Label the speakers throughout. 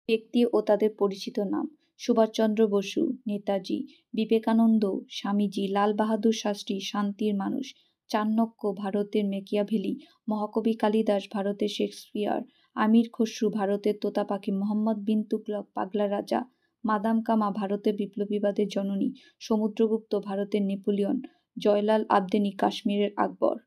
Speaker 1: ব্যক্তি ও তাদের পরিচিত নাম: সুভাষচন্দ্র বসু, নেতাজি, বিবেকানন্দ, স্বামীজি, লাল বাহাদুর শাস্ত্রী, শান্তির মানুষ, চাণক্য ভারতের মেকিয়াভেলি, মহাকবি কালিদাস ভারতের শেক্সপিয়ার, আমির খসরু ভারতের তোতা পাখি, মোহাম্মদ বিন তুগলক পাগলা রাজা, মাদাম কামা ভারতের বিপ্লবীবাদের জননী, সমুদ্রগুপ্ত ভারতের নেপোলিয়ন, জয়লাল আবদিনী কাশ্মীরের আকবর,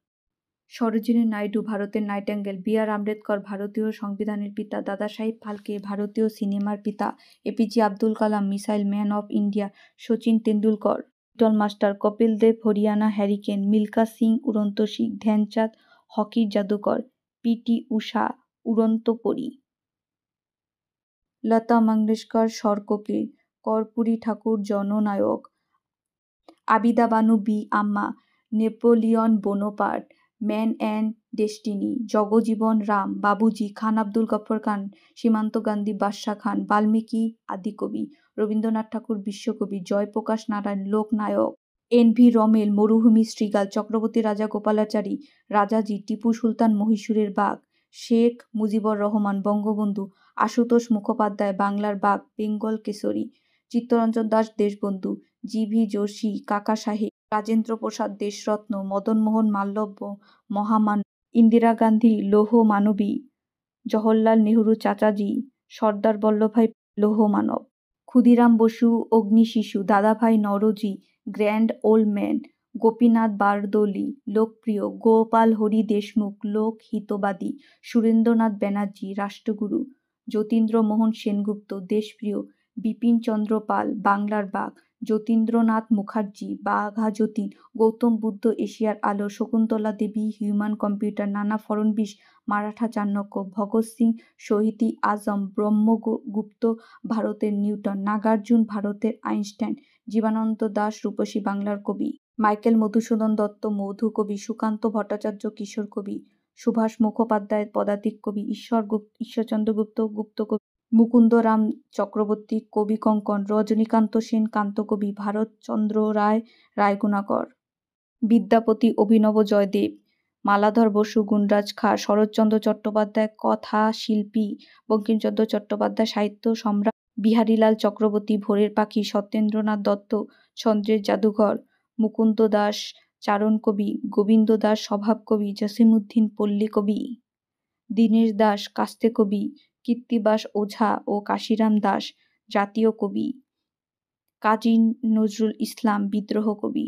Speaker 1: সরোজিনী নাইডু ভারতের নাইটেঙ্গেল, বি আর আম্বেদকর ভারতীয় সংবিধানের পিতা, দাদা সাহেব ফালকে ভারতীয় সিনেমার পিতা, APJ Abdul Kalam missile man of India, Sachin Tendulkar little master, Kapil Dev Haryana hurricane, Milkha Singh উড়ন্ত শিখ, ধ্যানচাঁদ হকির জাদুকর, পিটি ঊষা উড়ন্ত পরী, লতা মঙ্গেশকর স্বরকোকিল, কর্পূরী ঠাকুর জননায়ক, Abida Banu Bi Amma, Napoleon Bonaparte, man and destiny, Jagjivan Ram, Babuji, Khan Abdul Gaffar Khan, সীমান্ত গান্ধী, বাদশা খান, বাল্মীকি আদিকবি, রবীন্দ্রনাথ ঠাকুর বিশ্বকবি, জয়প্রকাশ নারায়ণ লোকনায়ক, এন ভি রমেল মরুভূমি শৃগাল, চক্রবর্তী রাজা গোপালাচারী, রাজাজি, টিপু সুলতান মহীশূরের বাঘ, শেখ মুজিবুর রহমান বঙ্গবন্ধু, আশুতোষ মুখোপাধ্যায় বাংলার বাঘ, বেঙ্গল কেশরী, চিত্তরঞ্জন দাস দেশবন্ধু, জি ভি যোশী কাকা সাহেব, রাজেন্দ্র প্রসাদ দেশরত্ন, মদনমোহন মালব্য মহামানব, ইন্দিরা গান্ধী লৌহ মানবী, জওহরলাল নেহরু চাচাজি, সর্দার বল্লভভাই লৌহ মানব, ক্ষুদিরাম বসু অগ্নিশিশু, Dadabhai Naoroji grand old man, Gopinath Bardoloi লোকপ্রিয়, গোপাল হরি দেশমুখ লোকহিতবাদী, সুরেন্দ্রনাথ ব্যানার্জি রাষ্ট্রগুরু, যতীন্দ্র মোহন সেনগুপ্ত দেশপ্রিয়, বিপিন চন্দ্র পাল বাংলার বাঘ, যতীন্দ্রনাথ মুখার্জি বাঘা যতীন, গৌতম বুদ্ধ এশিয়ার আলো, শকুন্তলা দেবী হিউম্যান কম্পিউটার, নানা ফড়নবিশ মারাঠা চাণক্য, ভগৎ সিং শহীদ-ই আজম ব্রহ্মগুপ্ত ভারতের নিউটন, নাগার্জুন ভারতের আইনস্টাইন, জীবনানন্দ দাশ রূপসী বাংলার কবি, মাইকেল মধুসূদন দত্ত মধুকবি, সুকান্ত ভট্টাচার্য কিশোর কবি, সুভাষ মুখোপাধ্যায় পদাতিক কবি, ঈশ্বরচন্দ্র গুপ্ত গুপ্তকবি, মুকুন্দরাম চক্রবর্তী কবি কঙ্কন, রজনীকান্ত সেন কান্তকবি, ভারতচন্দ্র রায় রায়গুণাকর, বিদ্যাপতি অভিনব জয়দেব, মালাধর বসু গুণরাজ খাঁ, শরৎচন্দ্র চট্টোপাধ্যায় কথা শিল্পী, বঙ্কিমচন্দ্র চট্টোপাধ্যায় সাহিত্য সম্রাট, বিহারীলাল চক্রবর্তী ভোরের পাখি, সত্যেন্দ্রনাথ দত্ত চন্দ্রের জাদুঘর, মুকুন্দ দাস চারণকবি, গোবিন্দ দাস স্বভাবকবি, জসিমউদ্দিন পল্লীকবি, দীনেশ দাস কাস্তে কবি, কীর্তিবাস ওঝা ও কাশিরাম দাস জাতীয় কবি, কাজী নজরুল ইসলাম বিদ্রোহ কবি।